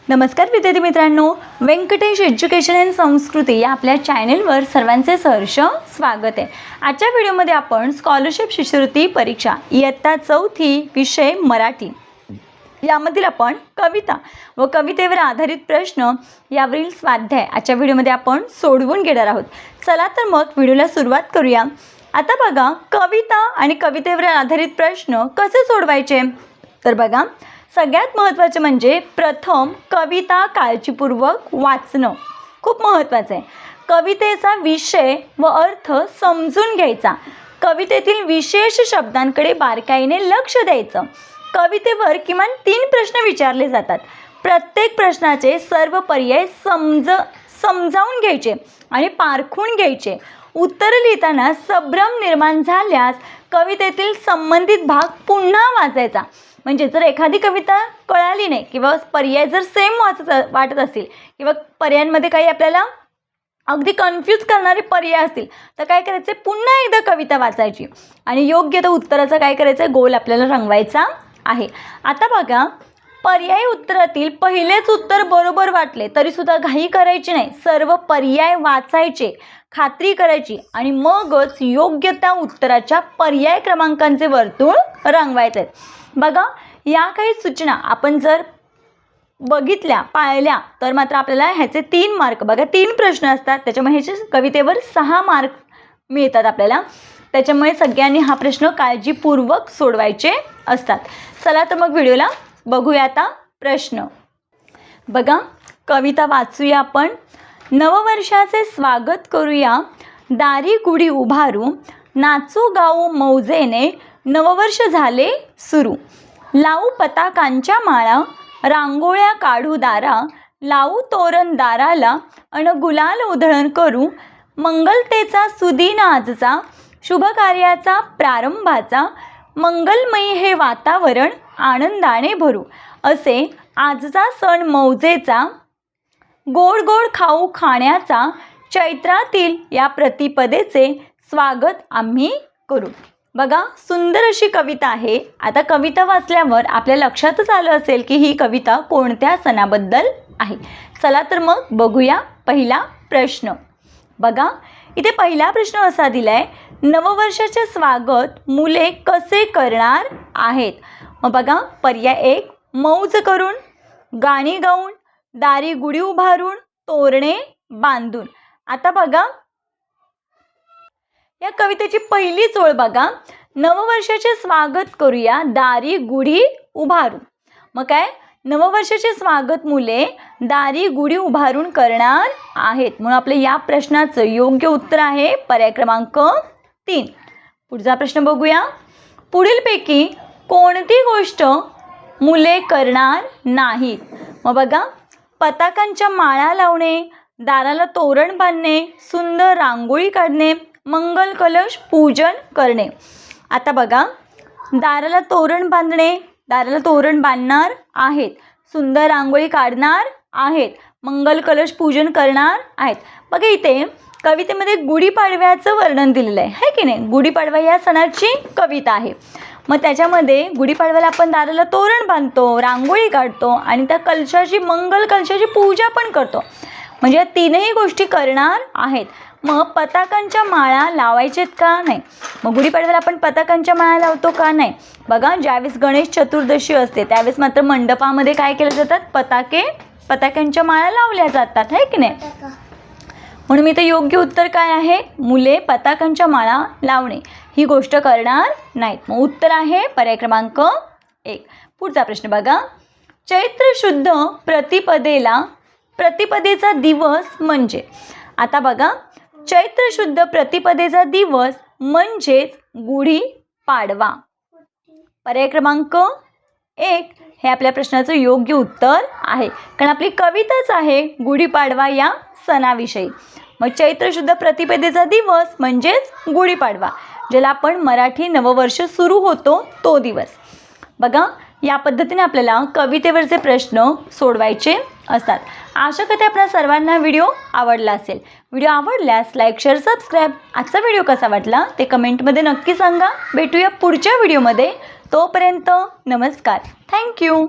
नमस्कार विद्यार्थी मित्रांनो, व्यंकटेश एज्युकेशन अँड संस्कृती या आपल्या चॅनलवर सर्वांचे सहर्ष स्वागत आहे। आजच्या व्हिडिओमध्ये आपण स्कॉलरशिप शिष्यवृत्ती परीक्षा इयत्ता 4थी विषय मराठी यामधील आपण कविता व कवितेवर आधारित प्रश्न यावरील स्वाध्याय आजच्या व्हिडिओमध्ये आपण सोडवून घेणार आहोत। चला तर मग व्हिडिओला सुरुवात करूया। आता बघा, कविता आणि कवितेवर आधारित प्रश्न कसे सोडवायचे तर बघा, सगळ्यात महत्त्वाचे म्हणजे प्रथम कविता काळजीपूर्वक वाचणं खूप महत्त्वाचं आहे। कवितेचा विषय व अर्थ समजून घ्यायचा, कवितेतील विशेष शब्दांकडे बारकाईने लक्ष द्यायचं। कवितेवर किमान 3 प्रश्न विचारले जातात, प्रत्येक प्रश्नाचे सर्व पर्याय समजावून घ्यायचे आणि पारखून घ्यायचे। उत्तर लिहिताना संभ्रम निर्माण झाल्यास कवितेतील संबंधित भाग पुन्हा वाचायचा। म्हणजे जर एखादी कविता कळाली नाही किंवा पर्याय जर सेम वाटत असतील किंवा पर्यायांमध्ये काही आपल्याला अगदी कन्फ्यूज करणारे पर्याय असतील तर काय करायचे, पुन्हा एकदा कविता वाचायची आणि योग्य त्या उत्तराचा काय करायचं, गोल आपल्याला रंगवायचा आहे। आता बघा, पर्याय उत्तरातील पहिलेच उत्तर बरोबर वाटले तरीसुद्धा घाई करायची नाही, सर्व पर्याय वाचायचे, खात्री करायची आणि मगच योग्य त्या उत्तराच्या पर्याय क्रमांकांचे वर्तुळ रंगवायचे। बघा, या काही सूचना आपण जर बघितल्या पाळल्या तर मात्र आपल्याला ह्याचे 3 मार्क, बघा 3 प्रश्न असतात, त्याच्यामुळे ह्याचे कवितेवर 6 मार्क मिळतात आपल्याला। त्याच्यामुळे सगळ्यांनी हा प्रश्न काळजीपूर्वक सोडवायचे असतात। चला तर मग व्हिडिओला बघूया आता प्रश्न। बघा, कविता वाचूया आपण। नववर्षाचे स्वागत करूया, दारी गुढी उभारू, नाचू गाऊ मौजेने, नववर्ष झाले सुरू। लावू पताकांच्या माळा, रांगोळ्या काढू दारा, लावू तोरण दाराला अन गुलाल उधळण करू। मंगलतेचा सुदिन आजचा, शुभ कार्याचा प्रारंभाचा, मंगलमयी हे वातावरण आनंदाने भरू। असे आजचा सण मौजेचा, गोड गोड खाऊ खाण्याचा, चैत्रातील या प्रतिपदेचे स्वागत आम्ही करू। बघा, सुंदर अशी कविता आहे। आता कविता वाचल्यावर आपल्या लक्षातच आलं असेल की ही कविता कोणत्या सणाबद्दल आहे। चला तर मग बघूया पहिला प्रश्न। बघा, इथे पहिला प्रश्न असा दिलाय, नववर्षाचे स्वागत मुले कसे करणार आहेत। मग बघा, पर्याय 1 मौज करून, गाणी गाऊन, दारी गुढी उभारून, तोरणे बांधून। आता बघा, या कवितेची पहिलीच ओळ बघा, नववर्षाचे स्वागत करूया, दारी गुढी उभारून। मग काय, नववर्षाचे स्वागत मुले दारी गुढी उभारून करणार आहेत, म्हणून आपल्या या प्रश्नाचं योग्य उत्तर आहे पर्याय क्रमांक 3। पुढचा प्रश्न बघूया, पुढीलपैकी कोणती गोष्ट मुले करणार नाहीत। मग बघा, पताकांच्या माळा लावणे, दाराला तोरण बांधणे, सुंदर रांगोळी काढणे, मंगल कलश पूजन करणे। आता बघा, दाराला तोरण बांधणे, दाराला तोरण बांधणार आहेत, सुंदर रांगोळी काढणार आहेत, मंगल कलश पूजन करणार आहेत। बघा, इथे कवितेमध्ये गुढीपाडव्याचं वर्णन दिलेलं आहे की नाही। गुढीपाडवा या सणाची कविता आहे। मग त्याच्यामध्ये गुढीपाडव्याला आपण दाराला तोरण बांधतो, रांगोळी काढतो आणि त्या कलशाची, मंगल कलशाची पूजा पण करतो, म्हणजे या 3ही गोष्टी करणार आहेत। मग पताकांच्या माळा लावायचेत का नाही, मग गुढीपाडव्याला आपण पताकांच्या माळा लावतो का नाही। बघा, ज्यावेळेस गणेश चतुर्दशी असते त्यावेळेस मात्र मंडपामध्ये काय केले जातात, पताकांच्या माळा लावल्या जातात, है की नाही। म्हणून मी तर योग्य उत्तर काय आहे, मुले पताकांच्या माळा लावणे ही गोष्ट करणार नाहीत। मग उत्तर आहे पर्याय क्रमांक 1। पुढचा प्रश्न बघा, चैत्र शुद्ध प्रतिपदेचा दिवस म्हणजे। आता बघा, चैत्र शुद्ध प्रतिपदेचा दिवस म्हणजेच गुढी पाडवा। पर्याय क्रमांक 1 हे आपल्या प्रश्नाचं योग्य उत्तर आहे, कारण आपली कविताच आहे गुढीपाडवा या सणाविषयी। मग चैत्र शुद्ध प्रतिपदेचा दिवस म्हणजेच गुढीपाडवा, ज्याला आपण मराठी नववर्ष सुरू होतो तो दिवस। बघा, या पद्धतीने आपल्याला कवितेवरचे प्रश्न सोडवायचे असतात। आशा करते आपल्या सर्वांना व्हिडिओ आवडला असेल। व्हिडिओ आवडल्यास लाईक, शेअर, सबस्क्राईब। आजचा व्हिडिओ कसा वाटला ते कमेंटमध्ये नक्की सांगा। भेटूया पुढच्या व्हिडिओमध्ये, तोपर्यंत नमस्कार, थँक्यू।